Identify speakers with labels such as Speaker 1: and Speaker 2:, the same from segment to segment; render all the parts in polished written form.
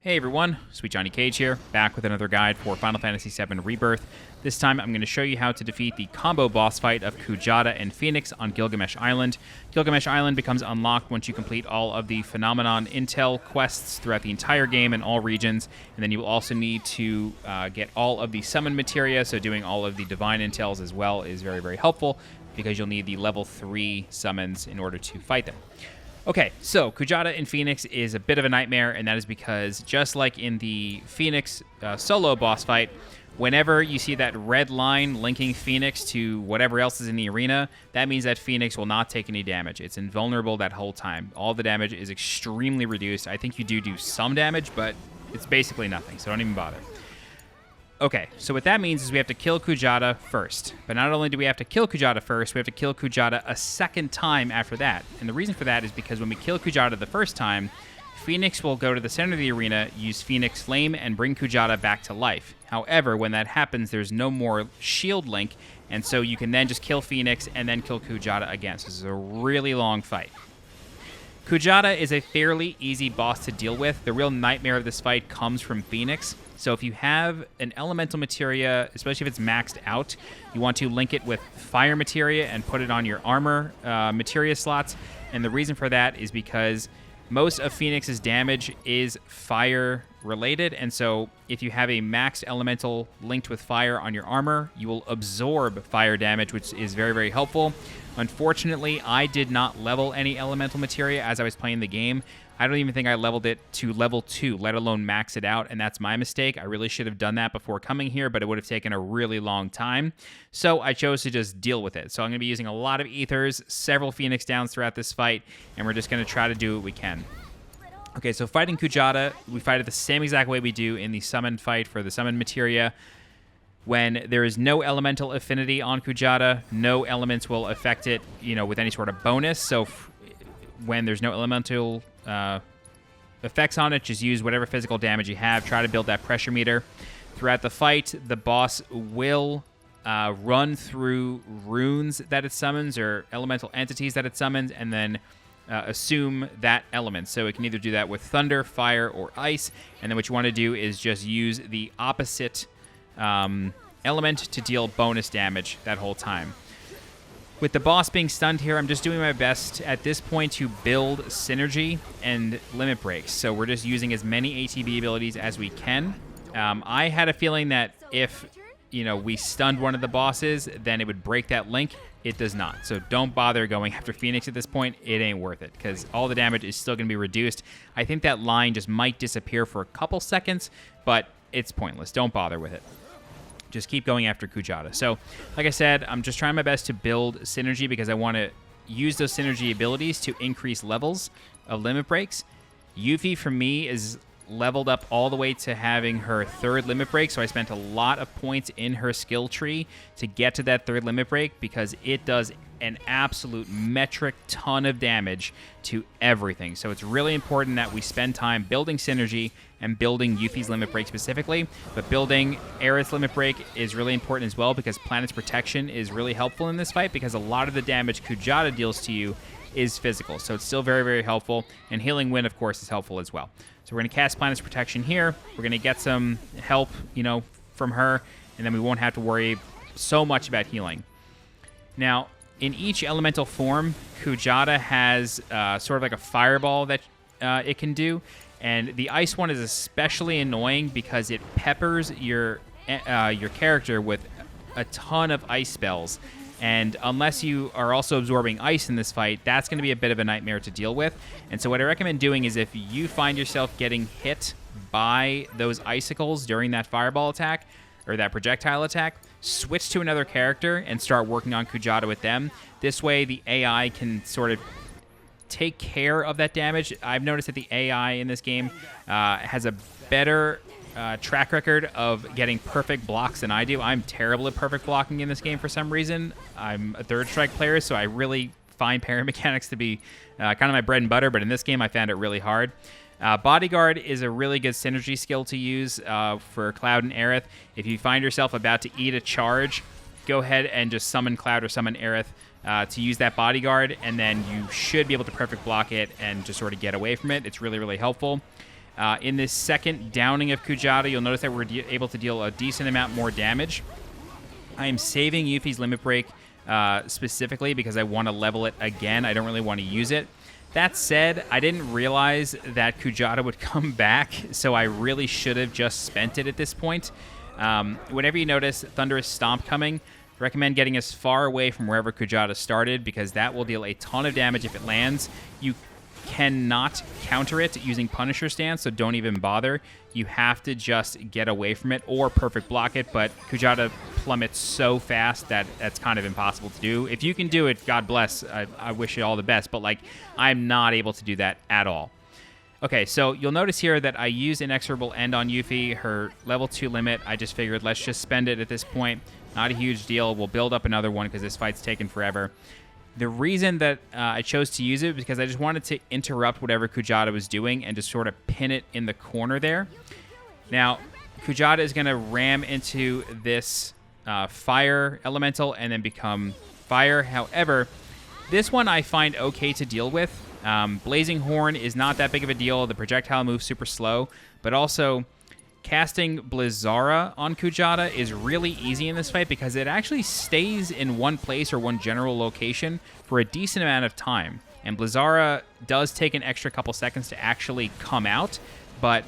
Speaker 1: Hey everyone, SweetJohnnyCage here, back with another guide for Final Fantasy VII Rebirth. This time I'm going to show you how to defeat the combo boss fight of Kujata and Pheonix on Gilgamesh Island. Gilgamesh Island becomes unlocked once you complete all of the Phenomenon Intel quests throughout the entire game in all regions, and then you will also need to get all of the summon materia, so doing all of the Divine Intels as well is very, very helpful, because you'll need the level 3 summons in order to fight them. Okay, so Kujata and Pheonix is a bit of a nightmare, and that is because just like in the Pheonix solo boss fight, whenever you see that red line linking Pheonix to whatever else is in the arena, that means that Pheonix will not take any damage. It's invulnerable that whole time. All the damage is extremely reduced. I think you do some damage, but it's basically nothing, so don't even bother. Okay, so what that means is we have to kill Kujata first. But not only do we have to kill Kujata first, we have to kill Kujata a second time after that. And the reason for that is because when we kill Kujata the first time, Pheonix will go to the center of the arena, use Phoenix Flame, and bring Kujata back to life. However, when that happens, there's no more shield link, and so you can then just kill Pheonix and then kill Kujata again. So this is a really long fight. Kujata is a fairly easy boss to deal with. The real nightmare of this fight comes from Pheonix. So if you have an elemental materia, especially if it's maxed out, you want to link it with fire materia and put it on your armor materia slots. And the reason for that is because most of Phoenix's damage is fire related, and so if you have a maxed elemental linked with fire on your armor, you will absorb fire damage, which is very, very helpful. Unfortunately, I did not level any elemental materia as I was playing the game. I don't even think I leveled it to level 2, let alone max it out, and that's my mistake. I really should have done that before coming here, but it would have taken a really long time. So I chose to just deal with it. So I'm going to be using a lot of ethers, several Pheonix downs throughout this fight, and we're just going to try to do what we can. Okay, so fighting Kujata, we fight it the same exact way we do in the summon fight for the summon materia. When there is no elemental affinity on Kujata, no elements will affect it, with any sort of bonus. So when there's no elemental effects on it, just use whatever physical damage you have. Try to build that pressure meter. Throughout the fight, the boss will run through runes that it summons or elemental entities that it summons, and then assume that element. So it can either do that with thunder, fire, or ice, and then what you want to do is just use the opposite element to deal bonus damage that whole time. With the boss being stunned here, I'm just doing my best at this point to build synergy and limit breaks. So we're just using as many ATB abilities as we can. I had a feeling that if we stunned one of the bosses, then it would break that link. It does not. So don't bother going after Pheonix at this point. It ain't worth it because all the damage is still going to be reduced. I think that line just might disappear for a couple seconds, but it's pointless. Don't bother with it. Just keep going after Kujata. So, like I said, I'm just trying my best to build synergy because I want to use those synergy abilities to increase levels of limit breaks. Yuffie, for me, is leveled up all the way to having her 3rd limit break, so I spent a lot of points in her skill tree to get to that 3rd limit break because it does an absolute metric ton of damage to everything. So it's really important that we spend time building synergy and building Yuffie's limit break specifically, but building Aerith's limit break is really important as well because Planet's Protection is really helpful in this fight because a lot of the damage Kujata deals to you is physical, so it's still very, very helpful, and Healing Wind, of course, is helpful as well. So we're going to cast Planet's Protection here. We're going to get some help, from her, and then we won't have to worry so much about healing. Now, in each elemental form, Kujata has sort of like a fireball that it can do, and the ice one is especially annoying because it peppers your character with a ton of ice spells. And unless you are also absorbing ice in this fight, that's going to be a bit of a nightmare to deal with. And so what I recommend doing is if you find yourself getting hit by those icicles during that fireball attack or that projectile attack, switch to another character and start working on Kujata with them. This way the AI can sort of take care of that damage. I've noticed that the AI in this game has a better track record of getting perfect blocks than I do. I'm terrible at perfect blocking in this game for some reason. I'm a 3rd strike player, so I really find parry mechanics to be kind of my bread and butter, but in this game I found it really hard. Bodyguard is a really good synergy skill to use for Cloud and Aerith. If you find yourself about to eat a charge, go ahead and just summon Cloud or summon Aerith to use that Bodyguard, and then you should be able to perfect block it and just sort of get away from it. It's really, really helpful. In this second downing of Kujata, you'll notice that we're able to deal a decent amount more damage. I am saving Yuffie's Limit Break specifically because I want to level it again. I don't really want to use it. That said, I didn't realize that Kujata would come back, so I really should have just spent it at this point. Whenever you notice Thunderous Stomp coming, recommend getting as far away from wherever Kujata started because that will deal a ton of damage if it lands. You cannot counter it using Punisher stance, so don't even bother. You have to just get away from it or perfect block it, but Kujata plummets so fast that that's kind of impossible to do. If you can do it, God bless. I wish you all the best, but like I'm not able to do that at all. Okay, so you'll notice here that I used Inexorable End on Yuffie, her level 2 limit. I just figured let's just spend it at this point. Not a huge deal. We'll build up another one because this fight's taken forever. The reason that I chose to use it was because I just wanted to interrupt whatever Kujata was doing and just sort of pin it in the corner there. Now, Kujata is going to ram into this fire elemental and then become fire. However, this one I find okay to deal with. Blazing Horn is not that big of a deal. The projectile moves super slow, but also casting Blizzara on Kujata is really easy in this fight because it actually stays in one place or one general location for a decent amount of time. And Blizzara does take an extra couple seconds to actually come out, but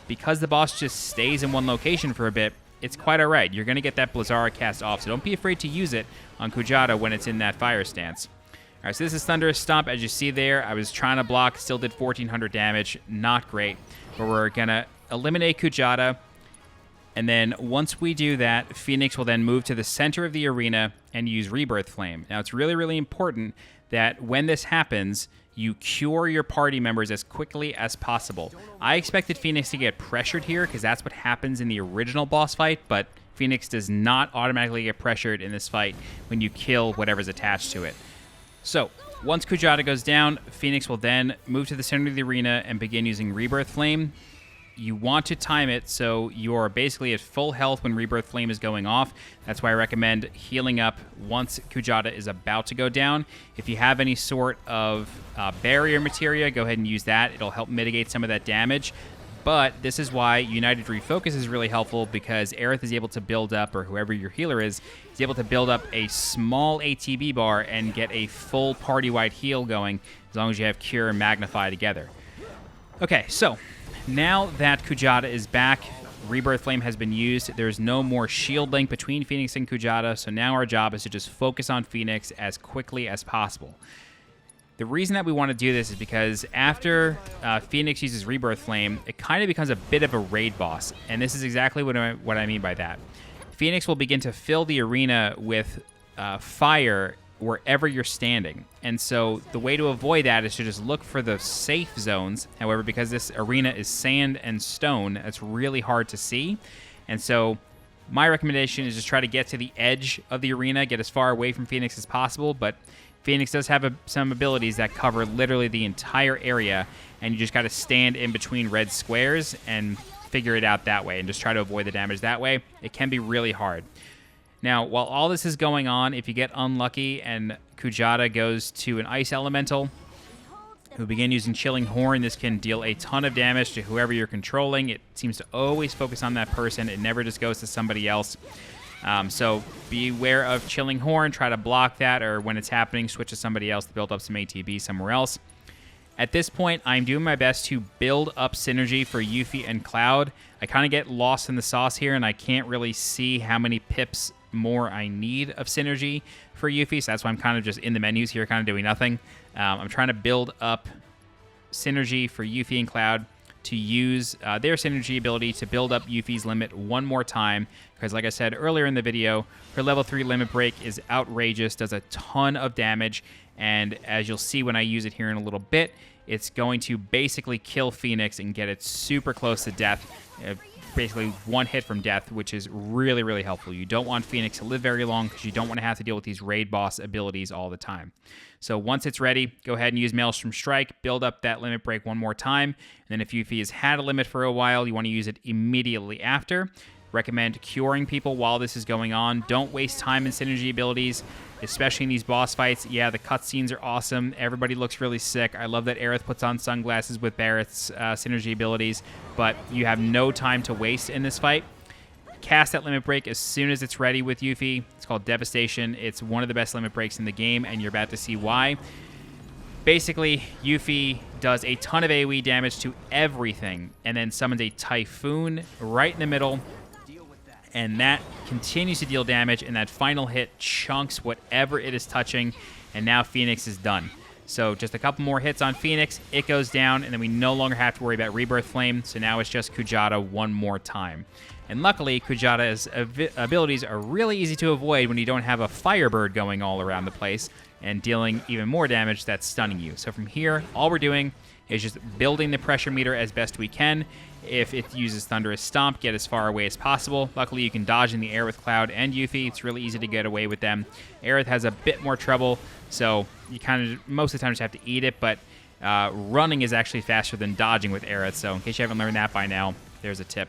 Speaker 1: because the boss just stays in one location for a bit, it's quite alright. You're going to get that Blizzara cast off, so don't be afraid to use it on Kujata when it's in that fire stance. Alright, so this is Thunderous Stomp. As you see there, I was trying to block, still did 1400 damage. Not great, but we're going to eliminate Kujata, and then once we do that, Pheonix will then move to the center of the arena and use Rebirth Flame. Now, it's really, really important that when this happens, you cure your party members as quickly as possible. I expected Pheonix to get pressured here because that's what happens in the original boss fight, but Pheonix does not automatically get pressured in this fight when you kill whatever's attached to it. So, once Kujata goes down, Pheonix will then move to the center of the arena and begin using Rebirth Flame. You want to time it so you're basically at full health when Rebirth Flame is going off. That's why I recommend healing up once Kujata is about to go down. If you have any sort of barrier materia, go ahead and use that. It'll help mitigate some of that damage. But this is why United Refocus is really helpful because Aerith is able to build up, or whoever your healer is able to build up a small ATB bar and get a full party-wide heal going as long as you have Cure and Magnify together. Okay, so now that Kujata is back, Rebirth Flame has been used. There's no more shield link between Pheonix and Kujata, so now our job is to just focus on Pheonix as quickly as possible. The reason that we want to do this is because after Pheonix uses Rebirth Flame, it kind of becomes a bit of a raid boss, and this is exactly what I mean by that. Pheonix will begin to fill the arena with fire wherever you're standing. And so the way to avoid that is to just look for the safe zones. However, because this arena is sand and stone, that's really hard to see. And so my recommendation is just try to get to the edge of the arena, get as far away from Pheonix as possible, but Pheonix does have some abilities that cover literally the entire area, and you just got to stand in between red squares and figure it out that way and just try to avoid the damage that way. It can be really hard. Now, while all this is going on, if you get unlucky and Kujata goes to an Ice Elemental, who begin using Chilling Horn, this can deal a ton of damage to whoever you're controlling. It seems to always focus on that person. It never just goes to somebody else. So beware of Chilling Horn. Try to block that, or when it's happening, switch to somebody else to build up some ATB somewhere else. At this point, I'm doing my best to build up synergy for Yuffie and Cloud. I kind of get lost in the sauce here, and I can't really see how many pips more I need of synergy for Yuffie, so that's why I'm kind of just in the menus here, kind of doing nothing. I'm trying to build up synergy for Yuffie and Cloud to use their synergy ability to build up Yuffie's limit one more time, because like I said earlier in the video, her level 3 limit break is outrageous, does a ton of damage, and as you'll see when I use it here in a little bit, it's going to basically kill Pheonix and get it super close to death, basically one hit from death, which is really, really helpful. You don't want Pheonix to live very long because you don't want to have to deal with these raid boss abilities all the time. So once it's ready, go ahead and use Maelstrom Strike, build up that limit break one more time, and then if Yuffie has had a limit for a while, you want to use it immediately after. Recommend curing people while this is going on. Don't waste time in synergy abilities. especially in these boss fights. Yeah, the cutscenes are awesome. Everybody looks really sick. I love that Aerith puts on sunglasses with Barrett's synergy abilities, but you have no time to waste in this fight. Cast that limit break as soon as it's ready with Yuffie. It's called Devastation. It's one of the best limit breaks in the game, and you're about to see why. Basically, Yuffie does a ton of AoE damage to everything, and then summons a Typhoon right in the middle, and that continues to deal damage, and that final hit chunks whatever it is touching, and now Pheonix is done. So just a couple more hits on Pheonix, it goes down, and then we no longer have to worry about Rebirth Flame, so now it's just Kujata one more time. And luckily, Kujata's abilities are really easy to avoid when you don't have a Firebird going all around the place and dealing even more damage that's stunning you. So from here, all we're doing is just building the pressure meter as best we can. If it uses Thunderous Stomp, get as far away as possible. Luckily, you can dodge in the air with Cloud and Yuffie. It's really easy to get away with them. Aerith has a bit more trouble, so you kind of most of the time just have to eat it, but running is actually faster than dodging with Aerith, so in case you haven't learned that by now, there's a tip.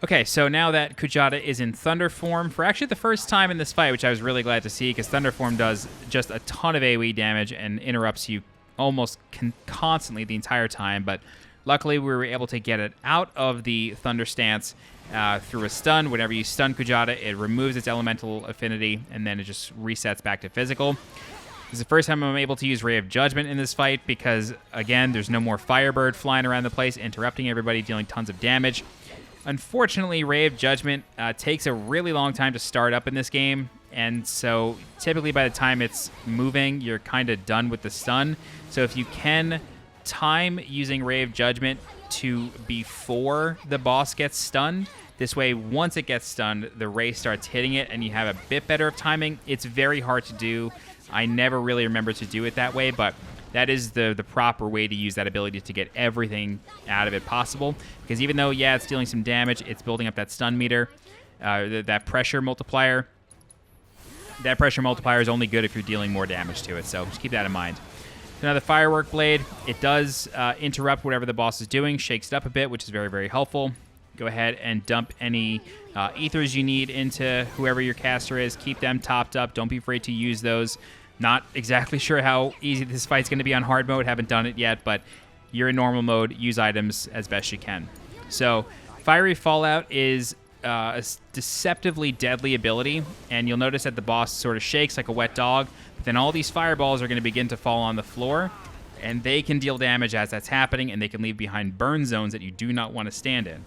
Speaker 1: Okay, so now that Kujata is in Thunder form, for actually the first time in this fight, which I was really glad to see, because Thunder form does just a ton of AoE damage and interrupts you almost constantly the entire time, but luckily we were able to get it out of the Thunder stance through a stun. Whenever you stun Kujata, it removes its elemental affinity, and then it just resets back to physical. This is the first time I'm able to use Ray of Judgment in this fight because, again, there's no more Firebird flying around the place, interrupting everybody, dealing tons of damage. Unfortunately, Ray of Judgment takes a really long time to start up in this game, and so typically by the time it's moving, you're kind of done with the stun. So if you can time using Ray of Judgment to before the boss gets stunned, this way once it gets stunned, the Ray starts hitting it and you have a bit better of timing. It's very hard to do. I never really remember to do it that way, but that is the proper way to use that ability to get everything out of it possible. Because even though, yeah, it's dealing some damage, it's building up that stun meter, that pressure multiplier. That pressure multiplier is only good if you're dealing more damage to it, so just keep that in mind. So now the Firework Blade, it does interrupt whatever the boss is doing, shakes it up a bit, which is very, very helpful. Go ahead and dump any ethers you need into whoever your caster is. Keep them topped up. Don't be afraid to use those. Not exactly sure how easy this fight's going to be on hard mode. Haven't done it yet, but you're in normal mode. Use items as best you can. So Fiery Fallout is a deceptively deadly ability, and you'll notice that the boss sort of shakes like a wet dog, but then all these fireballs are going to begin to fall on the floor, and they can deal damage as that's happening, and they can leave behind burn zones that you do not want to stand in.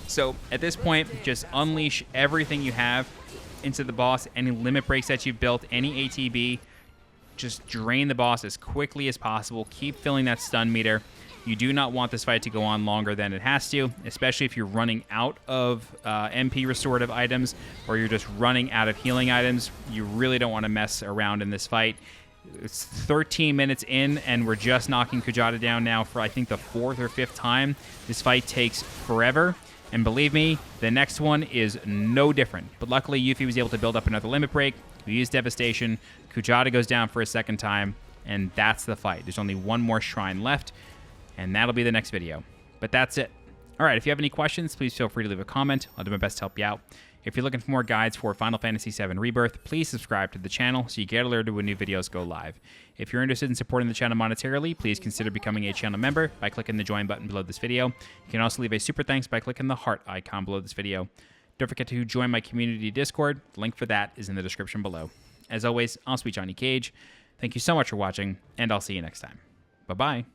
Speaker 1: So at this point, just unleash everything you have into the boss, any limit breaks that you've built, any ATB, just drain the boss as quickly as possible. Keep filling that stun meter. You do not want this fight to go on longer than it has to, especially if you're running out of MP restorative items or you're just running out of healing items. You really don't want to mess around in this fight. It's 13 minutes in, and we're just knocking Kujata down now for, I think, the 4th or 5th time. This fight takes forever. And believe me, the next one is no different. But luckily, Yuffie was able to build up another limit break. We used Devastation. Kujata goes down for a second time, and that's the fight. There's only one more shrine left, and that'll be the next video. But that's it. All right, if you have any questions, please feel free to leave a comment. I'll do my best to help you out. If you're looking for more guides for Final Fantasy VII Rebirth, please subscribe to the channel so you get alerted when new videos go live. If you're interested in supporting the channel monetarily, please consider becoming a channel member by clicking the join button below this video. You can also leave a super thanks by clicking the heart icon below this video. Don't forget to join my community Discord. The link for that is in the description below. As always, I'm SweetJohnnyCage. Thank you so much for watching, and I'll see you next time. Bye-bye.